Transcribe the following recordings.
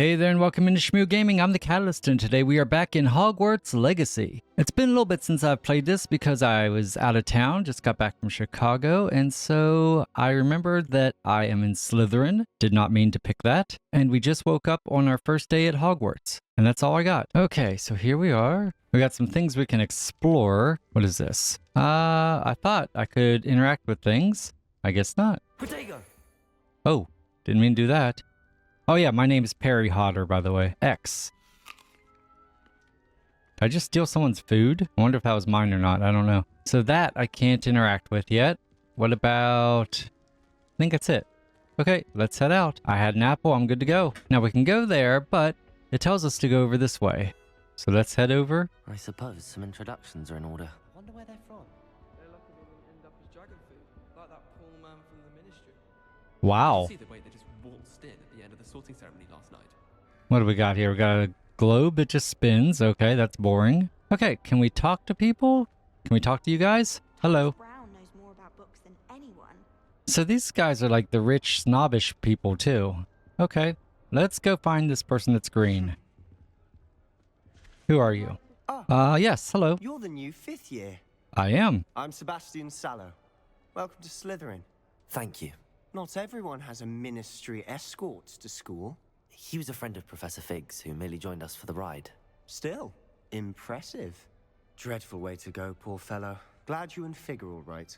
Hey there and welcome into Shmoo Gaming. I'm the Catalyst and today we are back in Hogwarts Legacy. It's been a little bit since I've played this because I was out of town, just got back from Chicago, and so I remembered that I am in Slytherin. Did not mean to pick that. And we just woke up on our first day at Hogwarts. And that's all I got. Okay, so here we are. We got some things we can explore. What is this? I thought I could interact with things. I guess not. Potato. Oh, didn't mean to do that. Oh yeah, my name is Perry Hodder, by the way. X. Did I just steal someone's food? I wonder if that was mine or not. I don't know. So that I can't interact with yet. What about... I think that's it. Okay, let's head out. I had an apple. I'm good to go. Now we can go there, but it tells us to go over this way. So let's head over. I suppose some introductions are in order. I wonder where they're from. They're lucky they didn't end up as dragon food, like that poor man from the ministry. Wow. See the way they just waltzed in at the end of the sorting ceremony last night. What do we got here? We got a globe that just spins. Okay, that's boring. Okay, can we talk to people? Can we talk to you guys? Hello. Brown knows more about books than anyone. So these guys are like the rich, snobbish people too. Okay, let's go find this person that's green. Who are you? Yes, hello. You're the new 5th year. I am. I'm Sebastian Sallow. Welcome to Slytherin. Thank you. Not everyone has a ministry escort to school. He was a friend of Professor Fig's who merely joined us for the ride. Still, impressive. Dreadful way to go, poor fellow. Glad you and Fig are all right.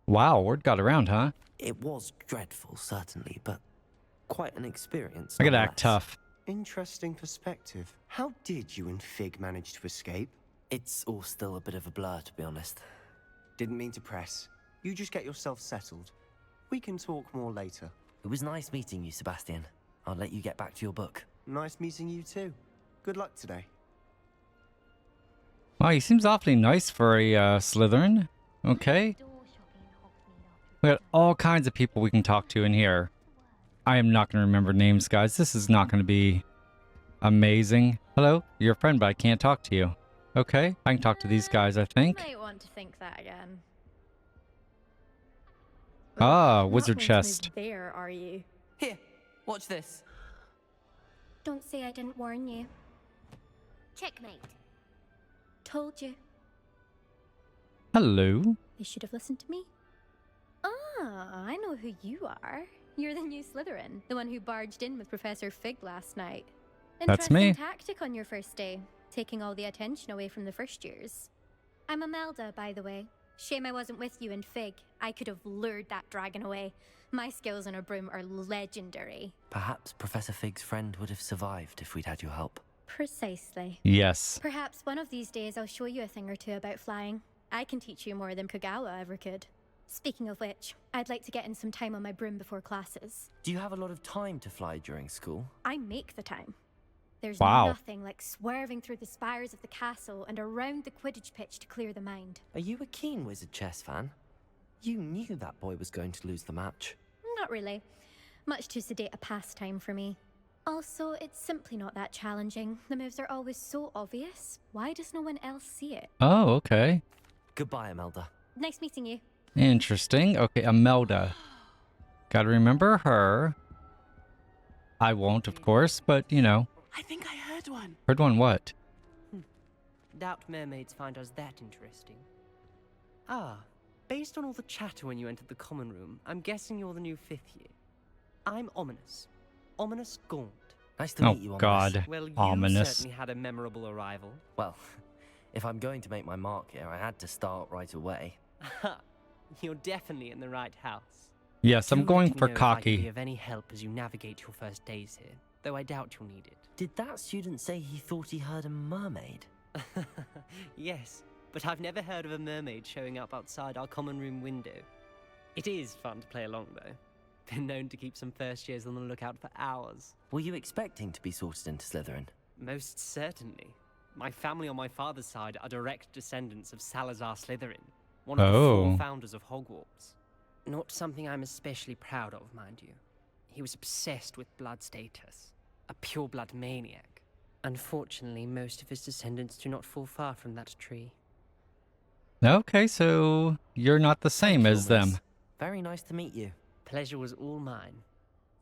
Wow, word got around, huh? It was dreadful, certainly, but quite an experience. I gotta act nonetheless. tough. Interesting perspective. How did you and Fig manage to escape? It's all still a bit of a blur, to be honest. Didn't mean to press. You just get yourself settled. We can talk more later. It was nice meeting you, Sebastian. I'll let you get back to your book. Nice meeting you too. Good luck today. Wow, he seems awfully nice for a Slytherin. Okay. We got all kinds of people we can talk to in here. I am not going to remember names, guys. This is not going to be amazing. Hello, you're a friend, but I can't talk to you. Okay, I can talk to these guys, I think. Might want to think that again. Ah, Not wizard going to move chest. There, are you? Here, watch this. Don't say I didn't warn you. Checkmate. Told you. Hello. You should have listened to me. Ah, I know who you are. You're the new Slytherin, the one who barged in with Professor Fig last night. That's me. Interesting tactic on your first day, taking all the attention away from the first years. I'm Imelda, by the way. Shame I wasn't with you in Fig. I could have lured that dragon away. My skills on a broom are legendary. Perhaps Professor Fig's friend would have survived if we'd had your help. Precisely. Yes. Perhaps one of these days I'll show you a thing or two about flying. I can teach you more than Kagawa ever could. Speaking of which, I'd like to get in some time on my broom before classes. Do you have a lot of time to fly during school? I make the time. There's Wow. nothing like swerving through the spires of the castle and around the Quidditch pitch to clear the mind. Are you a keen wizard chess fan? You knew that boy was going to lose the match. Not really. Much too sedate a pastime for me. Also, it's simply not that challenging. The moves are always so obvious. Why does no one else see it? Oh, okay. Goodbye, Imelda. Nice meeting you. Interesting. Okay, Imelda. Gotta remember her. I won't, of course, but, you know. I think I heard one. Heard one what? Doubt mermaids find us that interesting. Ah, based on all the chatter when you entered the common room, I'm guessing you're the new 5th year. I'm Ominous. Ominous Gaunt. Nice to Oh, meet you, Ominous. God. Well, you Ominous. certainly had a memorable arrival. Well, if I'm going to make my mark here, I had to start right away. You're definitely in the right house. Yes, I'm Do going let me for know if I can be cocky. of any help as you navigate your first days here, though I doubt you'll need it. Did that student say he thought he heard a mermaid? Yes, but I've never heard of a mermaid showing up outside our common room window. It is fun to play along, though. Been known to keep some first years on the lookout for hours. Were you expecting to be sorted into Slytherin? Most certainly. My family on my father's side are direct descendants of Salazar Slytherin, one of the Oh. 4 founders of Hogwarts. Not something I'm especially proud of, mind you. He was obsessed with blood status, a pure-blood maniac. Unfortunately, most of his descendants do not fall far from that tree. Okay, so you're not the same Thank you, as them. Ominous. Very nice to meet you. Pleasure was all mine.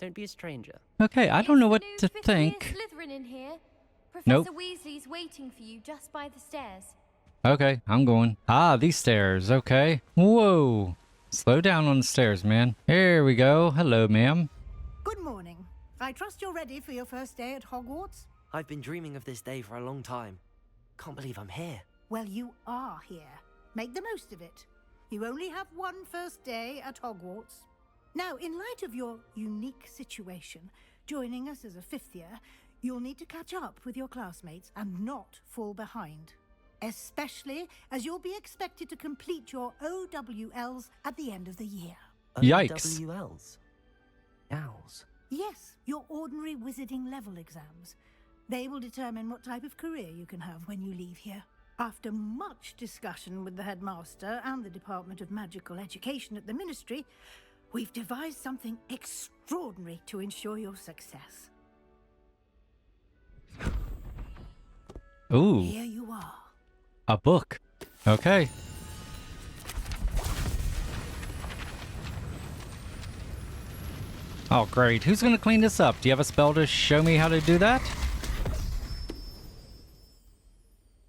Don't be a stranger. Okay, I don't know what It's to the new fifth year think. Slytherin in here. Nope. Professor Weasley's waiting for you just by the stairs. Okay, I'm going. Ah, these stairs. Okay. Whoa. Slow down on the stairs, man. Here we go. Hello, ma'am. Good morning. I trust you're ready for your first day at Hogwarts? I've been dreaming of this day for a long time. Can't believe I'm here. Well, you are here. Make the most of it. You only have one first day at Hogwarts. Now, in light of your unique situation, joining us as a fifth year, you'll need to catch up with your classmates and not fall behind. Especially as you'll be expected to complete your OWLs at the end of the year. Yikes. OWLs. Owls. Yes, your ordinary wizarding level exams. They will determine what type of career you can have when you leave here. After much discussion with the headmaster and the Department of Magical Education at the Ministry, we've devised something extraordinary to ensure your success. Ooh, Here you are. a book. Okay. Oh, great. Who's going to clean this up? Do you have a spell to show me how to do that?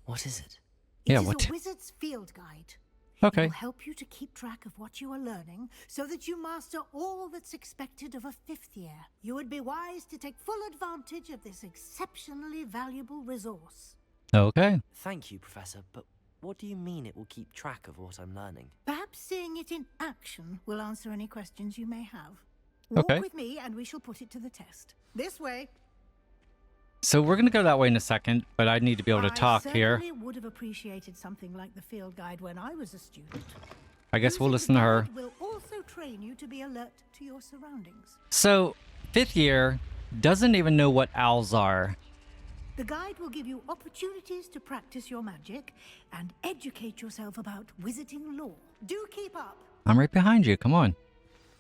What is it? Yeah, It is what? a wizard's field guide. Okay. It will help you to keep track of what you are learning so that you master all that's expected of a fifth year. You would be wise to take full advantage of this exceptionally valuable resource. Okay. Thank you, Professor, but what do you mean it will keep track of what I'm learning? Perhaps seeing it in action will answer any questions you may have. Walk Okay. with me and we shall put it to the test. This way. So we're going to go that way in a second, but I need to be able to talk I here. certainly would have appreciated something like the field guide when I was a student. I guess we'll Using listen to the her. guide will also train you to be alert to your surroundings. So, fifth year doesn't even know what owls are. The guide will give you opportunities to practice your magic and educate yourself about wizarding lore. Do keep up. I'm right behind you. Come on.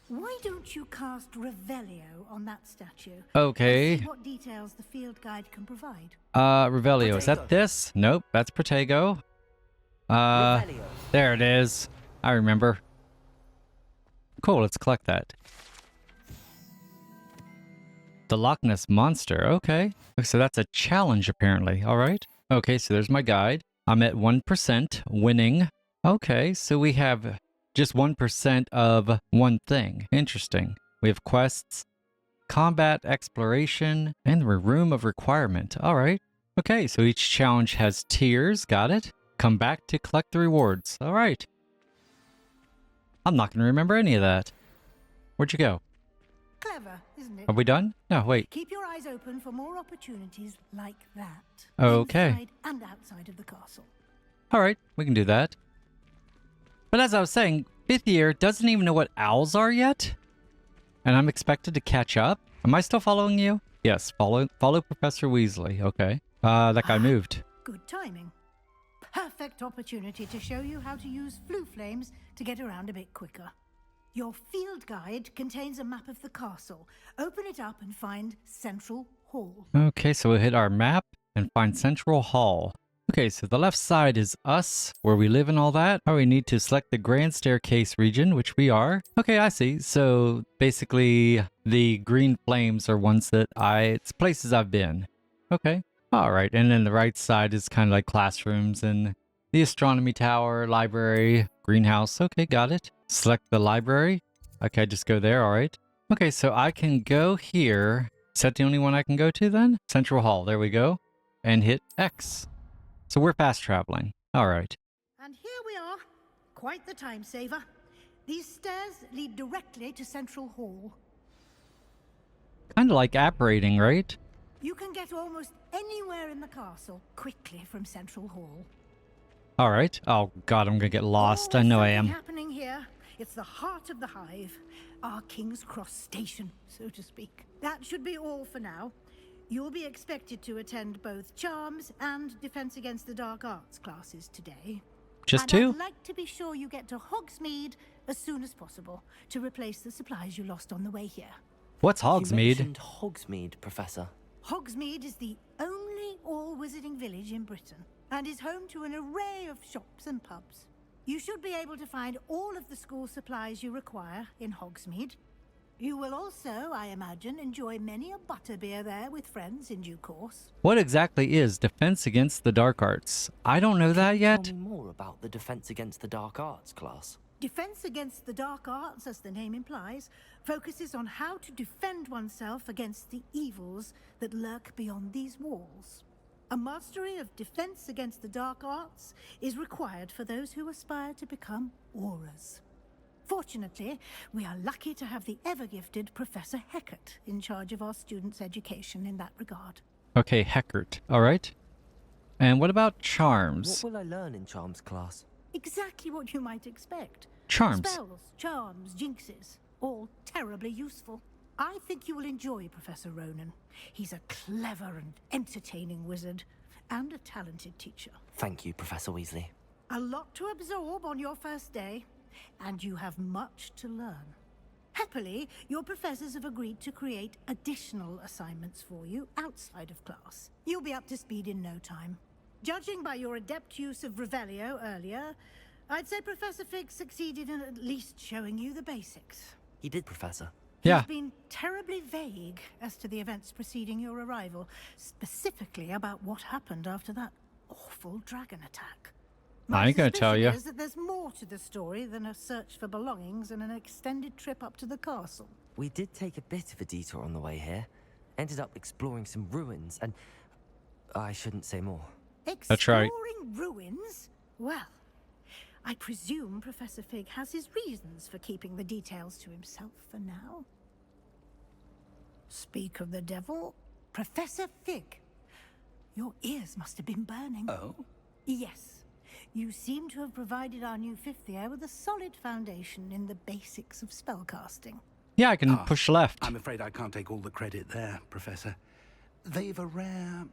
Why don't you cast Revelio on that statue? Okay. And see what details the field guide can provide. Revelio. Is that Protego. this? Nope. That's Protego. Revelio. There it is. I remember. Cool. Let's collect that. The Loch Ness Monster. Okay. So that's a challenge, apparently. All right. Okay. So there's my guide. I'm at 1% winning. Okay. So we have just 1% of one thing. Interesting. We have quests, combat, exploration, and the room of requirement. All right. Okay. So each challenge has tiers. Got it. Come back to collect the rewards. All right. I'm not going to remember any of that. Where'd you go? Clever, isn't it? Are we done? No, wait. Keep your eyes open for more opportunities like that. Okay. Inside and outside of the castle. All right, we can do that. But as I was saying, fifth year doesn't even know what owls are yet. And I'm expected to catch up. Am I still following you? Yes, follow Professor Weasley. Okay. That guy moved. Good timing. Perfect opportunity to show you how to use flue flames to get around a bit quicker. Your field guide contains a map of the castle. Open it up and find Central Hall. Okay, so we'll hit our map and find Central Hall. Okay, so the left side is us, where we live and all that. Oh, we need to select the Grand Staircase region, which we are. Okay, I see. So basically, the green flames are ones that it's places I've been. Okay. All right, and then the right side is kind of like classrooms and the astronomy tower, library, greenhouse. Okay, got it. Select the library. Okay, just go there. All right. Okay, so I can go here. Is that the only one I can go to then? Central Hall. There we go. And hit X. So we're fast traveling. All right. And here we are. Quite the time saver. These stairs lead directly to Central Hall. Kind of like apparating, right? You can get almost anywhere in the castle quickly from Central Hall. All right. Oh, God, I'm going to get lost. I Always know I something am. happening here. It's the heart of the hive. Our King's Cross station, so to speak. That should be all for now. You'll be expected to attend both Charms and Defense Against the Dark Arts classes today. Just And two? I'd like to be sure you get to Hogsmeade as soon as possible to replace the supplies you lost on the way here. What's You Hogsmeade? mentioned Hogsmeade, Professor. Hogsmeade is the only all-wizarding village in Britain and is home to an array of shops and pubs. You should be able to find all of the school supplies you require in Hogsmeade. You will also, I imagine, enjoy many a butterbeer there with friends in due course. What exactly is Defense Against the Dark Arts? I don't know that yet. Tell me more about the Defense Against the Dark Arts class. Defense Against the Dark Arts, as the name implies, focuses on how to defend oneself against the evils that lurk beyond these walls. A mastery of Defense Against the Dark Arts is required for those who aspire to become auras. Fortunately, we are lucky to have the ever-gifted Professor Heckert in charge of our students' education in that regard. Okay, Heckert. All right. And what about charms? What will I learn in Charms class? Exactly what you might expect. Charms. Spells, charms, jinxes, all terribly useful. I think you will enjoy Professor Ronan. He's a clever and entertaining wizard, and a talented teacher. Thank you, Professor Weasley. A lot to absorb on your first day, and you have much to learn. Happily, your professors have agreed to create additional assignments for you outside of class. You'll be up to speed in no time. Judging by your adept use of Revelio earlier, I'd say Professor Fig succeeded in at least showing you the basics. He did, Professor. Yeah. He's been terribly vague as to the events preceding your arrival, specifically about what happened after that awful dragon attack. I ain't gonna tell you. Is that there's more to the story than a search for belongings and an extended trip up to the castle. We did take a bit of a detour on the way here. Ended up exploring some ruins and... I shouldn't say more. That's right. Exploring ruins? Well, I presume Professor Fig has his reasons for keeping the details to himself for now. Speak of the devil, Professor Fig. Your ears must have been burning. Oh? Yes. You seem to have provided our new fifth year with a solid foundation in the basics of spellcasting. Yeah, I can push left. I'm afraid I can't take all the credit there, Professor. They've a rare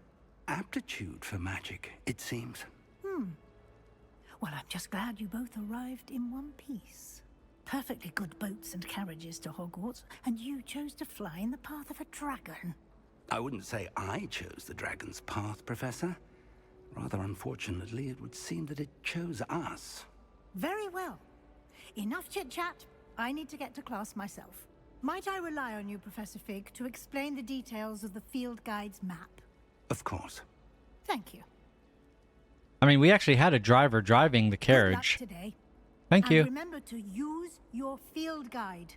aptitude for magic, it seems. Well, I'm just glad you both arrived in one piece. Perfectly good boats and carriages to Hogwarts, and you chose to fly in the path of a dragon. I wouldn't say I chose the dragon's path, Professor. Rather unfortunately, it would seem that it chose us. Very well. Enough chit-chat. I need to get to class myself. Might I rely on you, Professor Fig, to explain the details of the field guide's map? Of course. Thank you. I mean, we actually had a driver driving the carriage. Good luck today. Thank And you. remember to use your field guide.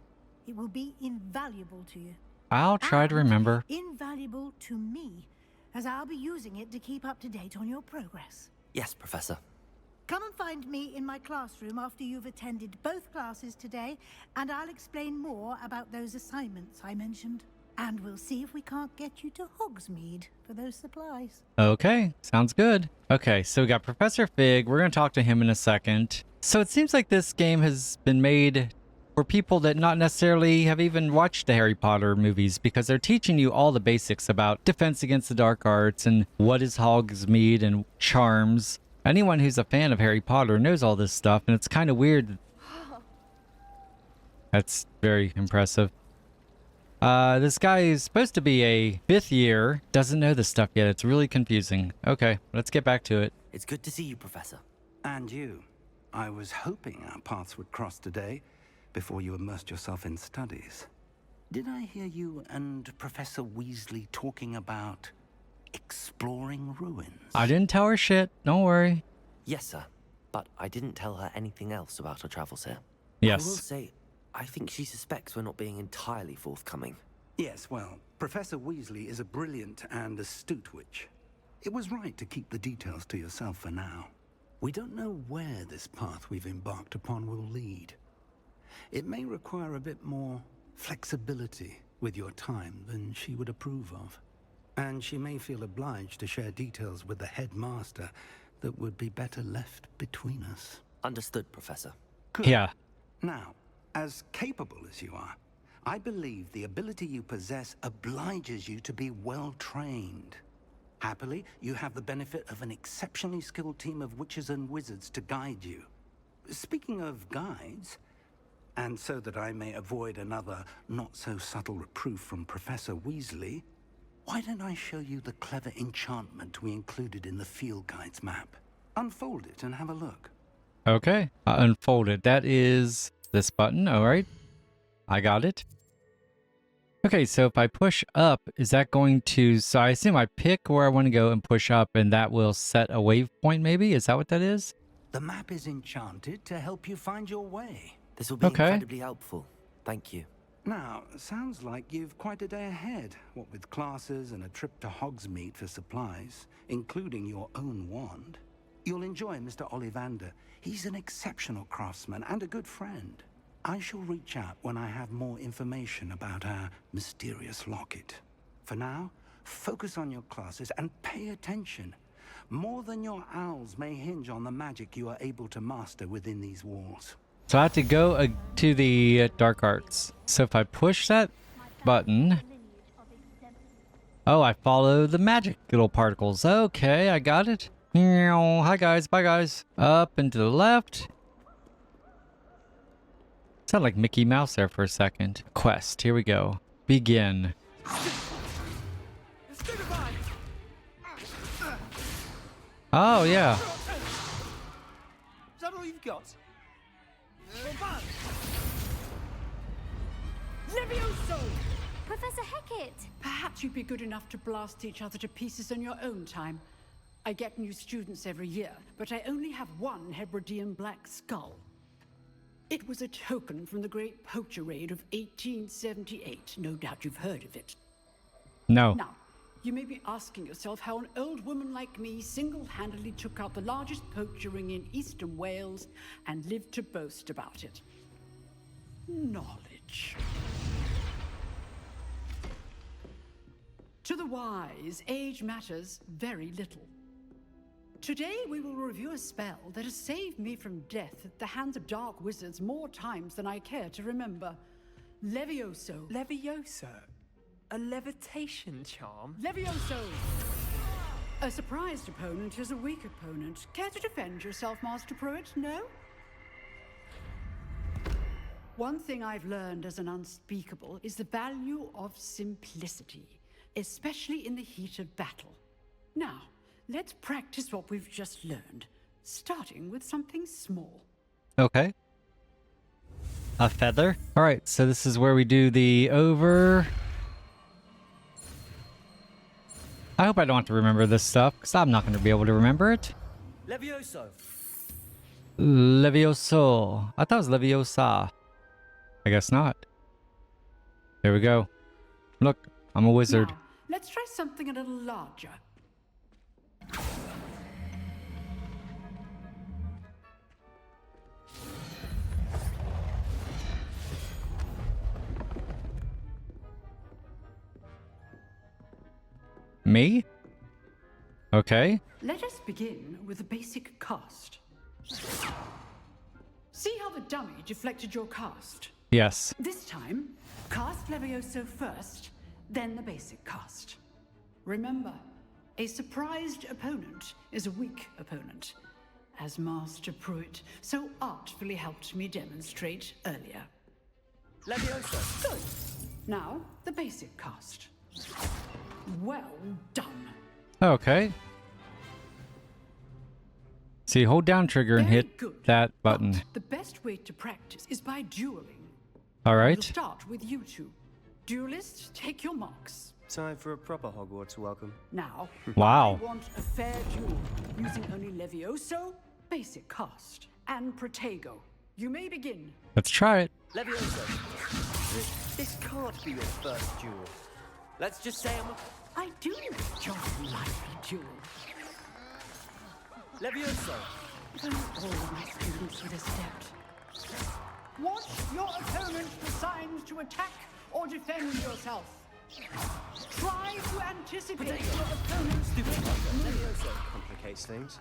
It will be invaluable to you. I'll try to And remember. invaluable to me, as I'll be using it to keep up to date on your progress. Yes, Professor. Come and find me in my classroom after you've attended both classes today, and I'll explain more about those assignments I mentioned. And we'll see if we can't get you to Hogsmeade for those supplies. Okay, sounds good. Okay, so we got Professor Fig. We're going to talk to him in a second. So it seems like this game has been made for people that not necessarily have even watched the Harry Potter movies, because they're teaching you all the basics about Defense Against the Dark Arts and what is Hogsmeade and charms. Anyone who's a fan of Harry Potter knows all this stuff, and it's kind of weird. That's very impressive. This guy is supposed to be a fifth year, doesn't know this stuff yet. It's really confusing. Okay, let's get back to it. It's good to see you, Professor. And you. I was hoping our paths would cross today, before you immersed yourself in studies. Did I hear you and Professor Weasley talking about exploring ruins? I didn't tell her shit. Don't worry. Yes, sir. But I didn't tell her anything else about our travels here. Yes. I will say, I think she suspects we're not being entirely forthcoming. Yes, well, Professor Weasley is a brilliant and astute witch. It was right to keep the details to yourself for now. We don't know where this path we've embarked upon will lead. It may require a bit more flexibility with your time than she would approve of. And she may feel obliged to share details with the headmaster that would be better left between us. Understood, Professor. Good. Yeah. Now, as capable as you are, I believe the ability you possess obliges you to be well trained. Happily, you have the benefit of an exceptionally skilled team of witches and wizards to guide you. Speaking of guides, and so that I may avoid another not-so-subtle reproof from Professor Weasley, why don't I show you the clever enchantment we included in the field guide's map? Unfold it and have a look. Okay, unfold it. That is this button. All right. I got it. Okay, so if I push up, is that going to... So I assume I pick where I want to go and push up, and that will set a waypoint maybe? Is that what that is? The map is enchanted to help you find your way. This will be Okay. incredibly helpful. Thank you. Now, sounds like you've quite a day ahead, what with classes and a trip to Hogsmeade for supplies, including your own wand. You'll enjoy Mr. Ollivander. He's an exceptional craftsman and a good friend. I shall reach out when I have more information about our mysterious locket. For now, focus on your classes and pay attention. More than your owls may hinge on the magic you are able to master within these walls. So I have to go to the dark arts. So if I push that button... Oh, I follow the magic little particles. Okay, I got it. Hi guys, bye guys. Up and to the left. Sound like Mickey Mouse there for a second. Quest, here we go. Begin. Oh, yeah. Is that all you've got? Levioso! Professor Hecat! Perhaps you'd be good enough to blast each other to pieces in your own time. I get new students every year, but I only have one Hebridean black skull. It was a token from the Great Poacher Raid of 1878. No doubt you've heard of it. No. Now, you may be asking yourself how an old woman like me single-handedly took out the largest poacher ring in eastern Wales and lived to boast about it. Knowledge. To the wise, age matters very little. Today we will review a spell that has saved me from death at the hands of dark wizards more times than I care to remember. Levioso. Levioso? A levitation charm? Levioso! A surprised opponent is a weak opponent. Care to defend yourself, Master Pruitt? No? One thing I've learned as an unspeakable is the value of simplicity, especially in the heat of battle. Now, let's practice what we've just learned, starting with something small. Okay. A feather? Alright, so this is where we do the over... I hope I don't have to remember this stuff, because I'm not going to be able to remember it. Levioso! Levioso. I thought it was Leviosa. I guess not. There we go. Look, I'm a wizard. Now, let's try something a little larger. Me? Okay. Let us begin with the basic cast. See how the dummy deflected your cast? Yes. This time, cast Levioso first, then the basic cast. Remember, a surprised opponent is a weak opponent, as Master Pruitt so artfully helped me demonstrate earlier. Levioso! Good. Now, the basic cast. Well done. Okay. See, hold down trigger and Very hit good. that button. But the best way to practice is by dueling. All right. We'll start with you two. Duelists, take your marks. Time for a proper Hogwarts welcome. Now, Wow. I want a fair duel, using only Levioso, basic cast, and Protego. You may begin. Let's try it. Levioso! This can't be your first duel. Let's just say I do enjoy a lively duel. Levioso! If only all my students would accept. Watch your opponent decide to attack or defend yourself. Try to anticipate your opponent's Levioso complicates things.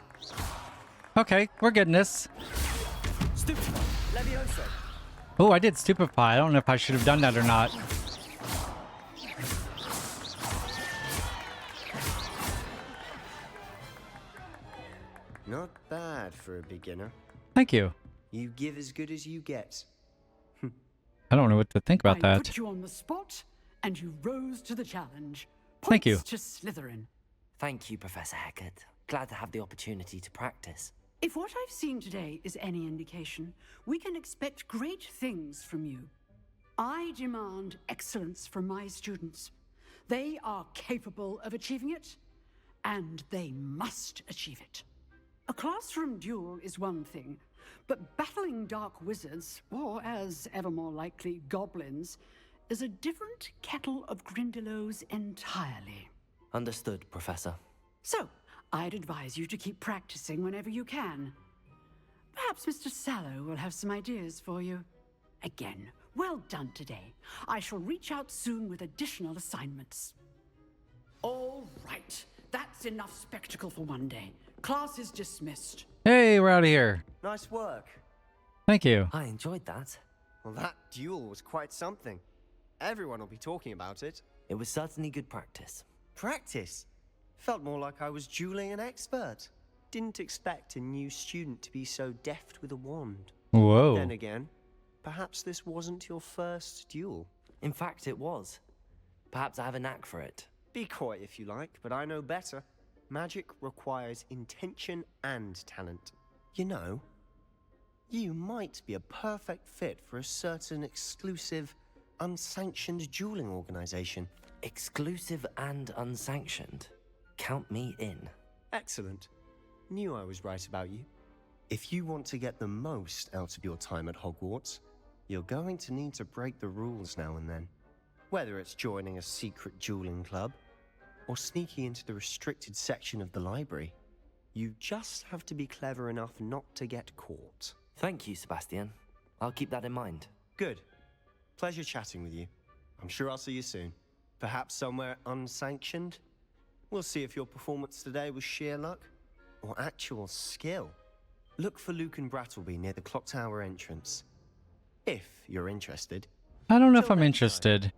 Okay, we're getting this. Stupefy! Levioso! Oh, I did stupefy. I don't know if I should have done that or not. Not bad for a beginner. Thank you. You give as good as you get. I don't know what to think about I that. put you on the spot, and you rose to the challenge. Thank you. Points to Slytherin. Thank you, Professor Hecat. Glad to have the opportunity to practice. If what I've seen today is any indication, we can expect great things from you. I demand excellence from my students. They are capable of achieving it, and they must achieve it. A classroom duel is one thing, but battling dark wizards, or as ever more likely, goblins, is a different kettle of Grindylows entirely. Understood, Professor. So, I'd advise you to keep practicing whenever you can. Perhaps Mr. Sallow will have some ideas for you. Again, well done today. I shall reach out soon with additional assignments. All right, that's enough spectacle for one day. Class is dismissed. Hey, we're out of here. Nice work. Thank you. I enjoyed that. Well, that duel was quite something. Everyone will be talking about it. It was certainly good practice. Practice? Felt more like I was dueling an expert. Didn't expect a new student to be so deft with a wand. Whoa. Then again, perhaps this wasn't your first duel. In fact, it was. Perhaps I have a knack for it. Be coy if you like, but I know better. Magic requires intention and talent. You know, you might be a perfect fit for a certain exclusive, unsanctioned dueling organization. Exclusive and unsanctioned. Count me in. Excellent. Knew I was right about you. If you want to get the most out of your time at Hogwarts, you're going to need to break the rules now and then. Whether it's joining a secret dueling club, or sneaking into the restricted section of the library, you just have to be clever enough not to get caught. Thank you, Sebastian. I'll keep that in mind. Good. Pleasure chatting with you. I'm sure I'll see you soon. Perhaps somewhere unsanctioned? We'll see if your performance today was sheer luck or actual skill. Look for Luke and Brattleby near the clock tower entrance. If you're interested. I don't know if I'm interested.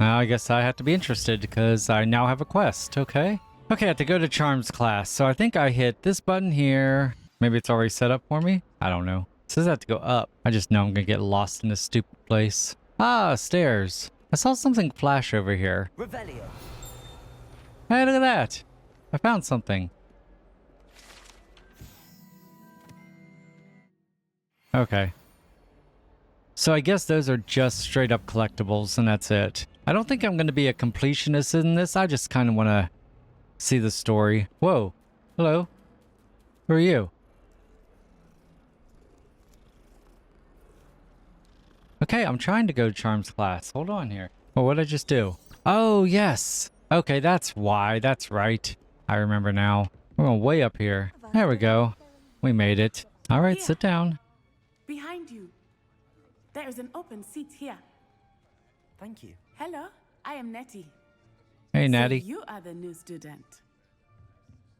I guess I have to be interested because I now have a quest, okay? Okay, I have to go to Charms class. So I think I hit this button here. Maybe it's already set up for me? I don't know. It says I have to go up. I just know I'm gonna get lost in this stupid place. Ah, stairs. I saw something flash over here. Revelio. Hey, look at that. I found something. Okay. So I guess those are just straight up collectibles and that's it. I don't think I'm going to be a completionist in this. I just kind of want to see the story. Whoa. Hello. Who are you? Okay, I'm trying to go to Charms class. Hold on here. Well, what did I just do? Oh, yes. Okay, that's why. That's right. I remember now. We're going way up here. There we go. We made it. All right, sit down. Behind you. There is an open seat here. Thank you. Hello, I am Nettie. Hey, Natty. So you are the new student.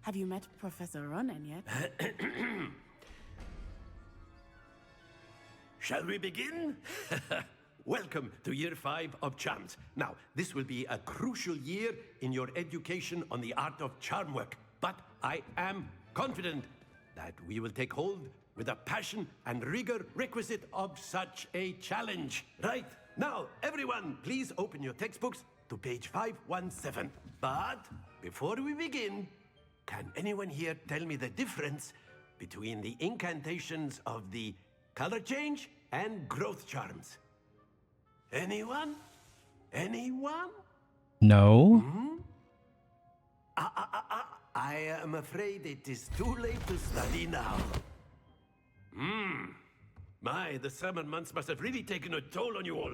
Have you met Professor Ronan yet? Shall we begin? Welcome to Year 5 of Charms. Now, this will be a crucial year in your education on the art of charm work. But I am confident that we will take hold with the passion and rigor requisite of such a challenge. Right, now, everyone, please open your textbooks to page 517. But before we begin, can anyone here tell me the difference between the incantations of the color change and growth charms? Anyone? Anyone? No. I am afraid it is too late to study now. My, the summer months must have really taken a toll on you all.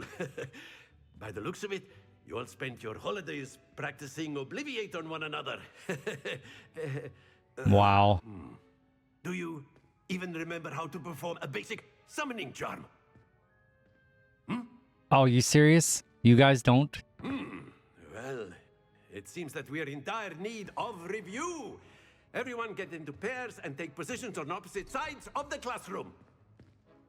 By the looks of it, you all spent your holidays practicing Obliviate on one another. Wow. Do you even remember how to perform a basic summoning charm? Oh, you serious? You guys don't? Well, it seems that we are in dire need of review. Everyone get into pairs and take positions on opposite sides of the classroom.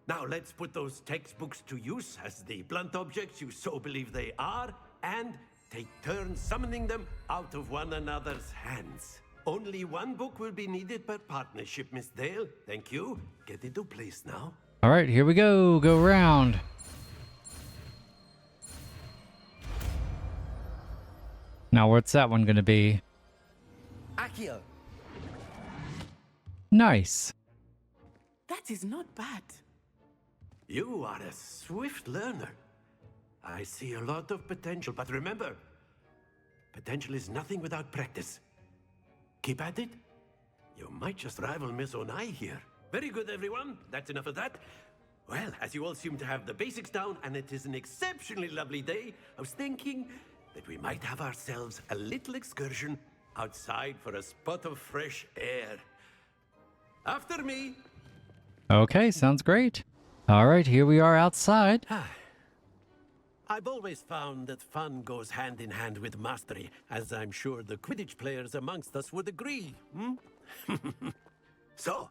Now let's put those textbooks to use as the blunt objects you so believe they are, and take turns summoning them out of one another's hands. Only one book will be needed per partnership, Miss Dale. Thank you. Get into place now. All right, here we go. Go round. Now, what's that one going to be? Accio. Nice. That is not bad. You are a swift learner. I see a lot of potential, but remember, potential is nothing without practice. Keep at it. You might just rival Miss Onai here. Very good, everyone. That's enough of that. Well, as you all seem to have the basics down, and it is an exceptionally lovely day, I was thinking that we might have ourselves a little excursion outside for a spot of fresh air. After me. Okay, sounds great. All right, here we are outside. I've always found that fun goes hand in hand with mastery, as I'm sure the Quidditch players amongst us would agree. So,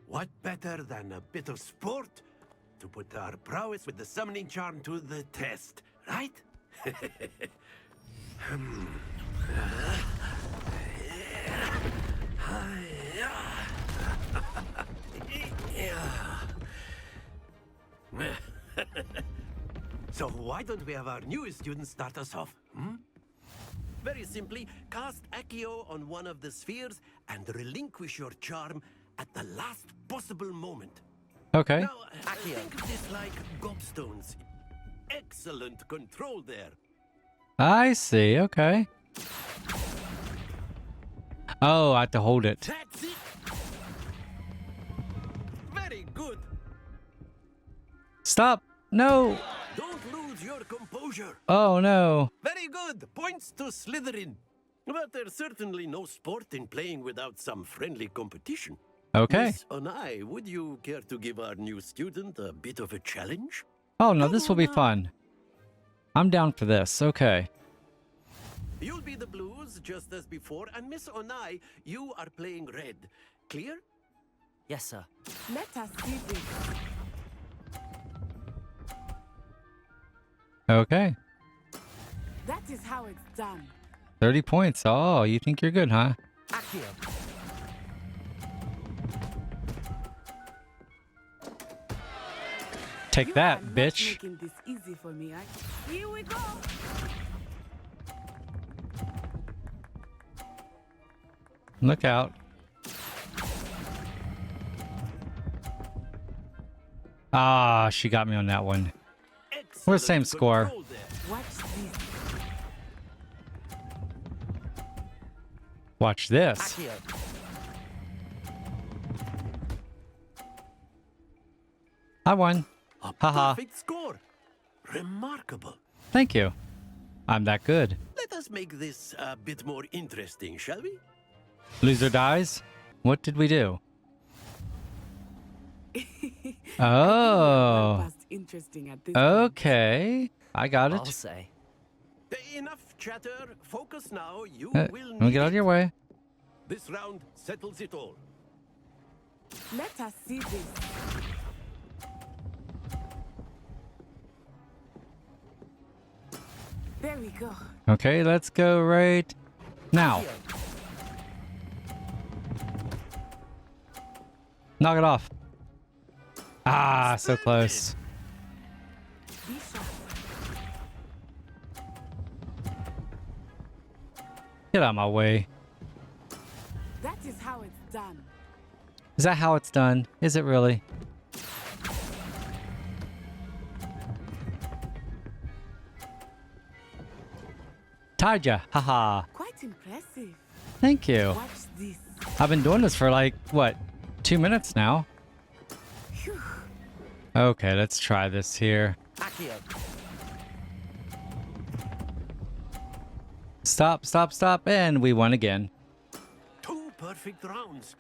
what better than a bit of sport to put our prowess with the summoning charm to the test, right? So why don't we have our newest student start us off? Very simply, cast Accio on one of the spheres and relinquish your charm at the last possible moment. Okay. Now, think of this like gobstones. Excellent control there. I see. Okay. Oh, I have to hold it. That's it. Very good. Stop. No. Don't lose your composure. Oh, no. Very good. Points to Slytherin. But there's certainly no sport in playing without some friendly competition. Okay. Miss Onai, would you care to give our new student a bit of a challenge? Oh, no, this will be fun. I'm down for this. Okay. You'll be the blues, just as before, and Miss Onai, you are playing red. Clear? Yes, sir. Let us see this. Okay. That is how it's done. 30 points. Oh, you think you're good, huh? Accio. Take You that, are not bitch. making this easy for me. Here we go. Look out. Ah, she got me on that one. We're the same score. Watch this. Watch this. Accio. I won. Haha. Perfect score. Remarkable. Thank you. I'm that good. Let us make this a bit more interesting, shall we? Loser dies? What did we do? Oh. Past interesting at this Okay. I got I'll it. say. Enough chatter. Focus now. You will Let me get out of your way. This round settles it all. Let us see this. There we go. Okay, let's go right now. Knock it off. Ah, so close. Be sharp. Get out of my way. That is how it's done. Is that how it's done? Is it really? Tied ya. Haha. Quite impressive. Thank you. Watch this. I've been doing this for like, what, 2 minutes now? Phew. Okay, let's try this here. Accio. Stop, stop, stop, and we won again. 2 perfect rounds.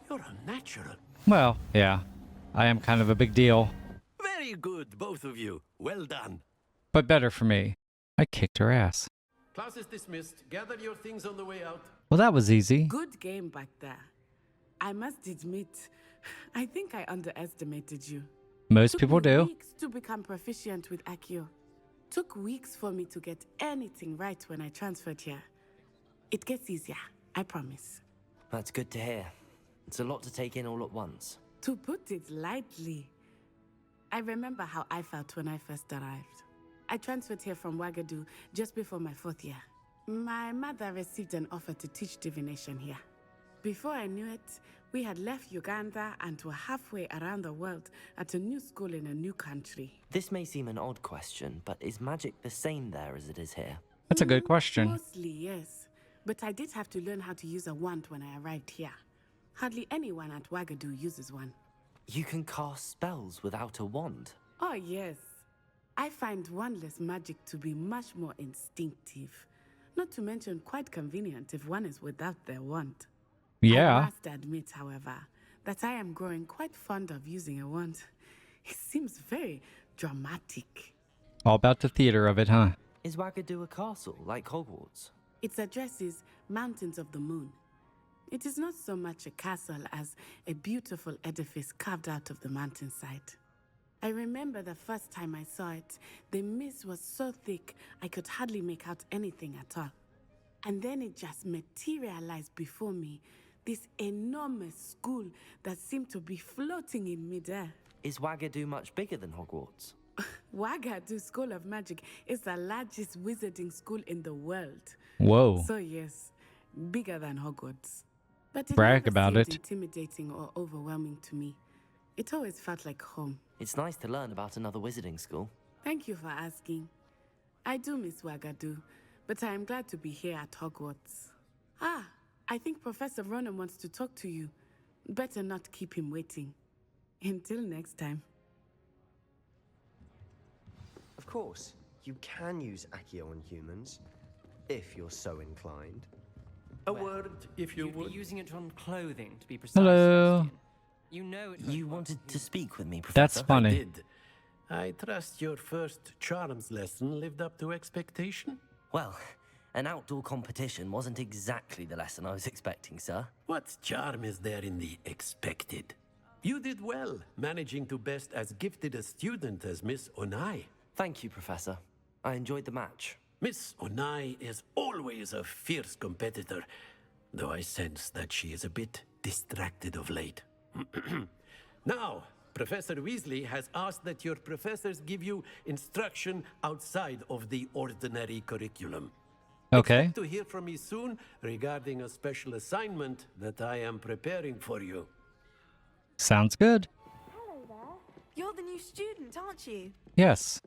You're a natural. Well, yeah. I am kind of a big deal. Very good, both of you. Well done. But better for me. I kicked her ass. Class is dismissed. Gather your things on the way out. Well, that was easy. Good game back there. I must admit, I think I underestimated you. Most Took people me do. weeks to become proficient with Accio. Took weeks for me to get anything right when I transferred here. It gets easier, I promise. That's good to hear. It's a lot to take in all at once. To put it lightly, I remember how I felt when I first arrived. I transferred here from Wagadu just before my 4th year. My mother received an offer to teach divination here. Before I knew it, we had left Uganda and were halfway around the world at a new school in a new country. This may seem an odd question, but is magic the same there as it is here? That's a good question. Mostly, yes. But I did have to learn how to use a wand when I arrived here. Hardly anyone at Wagadu uses one. You can cast spells without a wand? Oh, yes. I find wandless magic to be much more instinctive. Not to mention quite convenient if one is without their wand. Yeah. I must admit, however, that I am growing quite fond of using a wand. It seems very dramatic. All about the theater of it, huh? Is Wagadu a castle, like Hogwarts? Its address is Mountains of the Moon. It is not so much a castle as a beautiful edifice carved out of the mountainside. I remember the first time I saw it, the mist was so thick I could hardly make out anything at all. And then it just materialized before me, this enormous school that seemed to be floating in midair. Is Wagadu much bigger than Hogwarts? Wagadu School of Magic is the largest wizarding school in the world. Whoa. So yes, bigger than Hogwarts. But it Brag never about seemed it. intimidating or overwhelming to me. It always felt like home. It's nice to learn about another wizarding school. Thank you for asking. I do miss Wagadu, but I am glad to be here at Hogwarts. Ah, I think Professor Ronan wants to talk to you. Better not keep him waiting. Until next time. Of course, you can use Accio on humans, if you're so inclined. A word, if you You'd would. be using it on clothing, to be precise. Hello. Sebastian. You know it. You wanted to speak with me, Professor? That's funny. I did. I trust your first charms lesson lived up to expectation? Well, an outdoor competition wasn't exactly the lesson I was expecting, sir. What charm is there in the expected? You did well, managing to best as gifted a student as Miss Onai. Thank you, Professor. I enjoyed the match. Miss Onai is always a fierce competitor, though I sense that she is a bit distracted of late. Now, Professor Weasley has asked that your professors give you instruction outside of the ordinary curriculum. Okay. Expect to hear from me soon regarding a special assignment that I am preparing for you. Sounds good. Hello there. You're the new student, aren't you? Yes,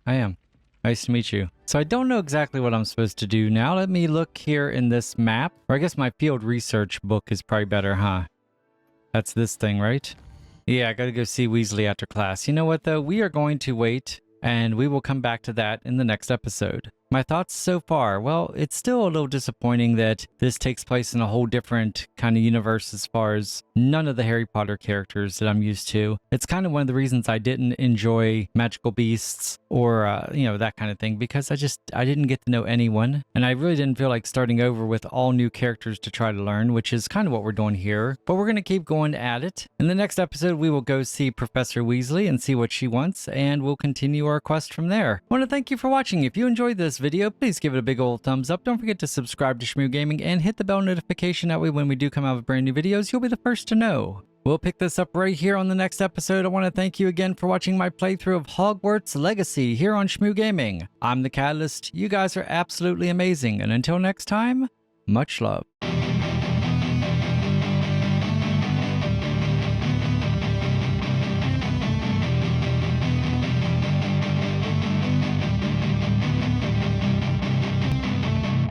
I am. Nice to meet you. So I don't know exactly what I'm supposed to do now. Let me look here in this map. Or I guess my field research book is probably better, huh? That's this thing, right? Yeah, I gotta go see Weasley after class. You know what, though? We are going to wait, and we will come back to that in the next episode. My thoughts so far? Well, it's still a little disappointing that this takes place in a whole different kind of universe as far as none of the Harry Potter characters that I'm used to. It's kind of one of the reasons I didn't enjoy Magical Beasts or, you know, that kind of thing, because I didn't get to know anyone. And I really didn't feel like starting over with all new characters to try to learn, which is kind of what we're doing here. But we're going to keep going at it. In the next episode, we will go see Professor Weasley and see what she wants, and we'll continue our quest from there. I want to thank you for watching. If you enjoyed this video, please give it a big old thumbs up. Don't forget to subscribe to Shmoo Gaming and hit the bell notification. That way when we do come out with brand new videos, you'll be the first to know. We'll pick this up right here on the next episode. I want to thank you again for watching my playthrough of Hogwarts Legacy here on Shmoo Gaming. I'm the Catalyst. You guys are absolutely amazing. And until next time, much love.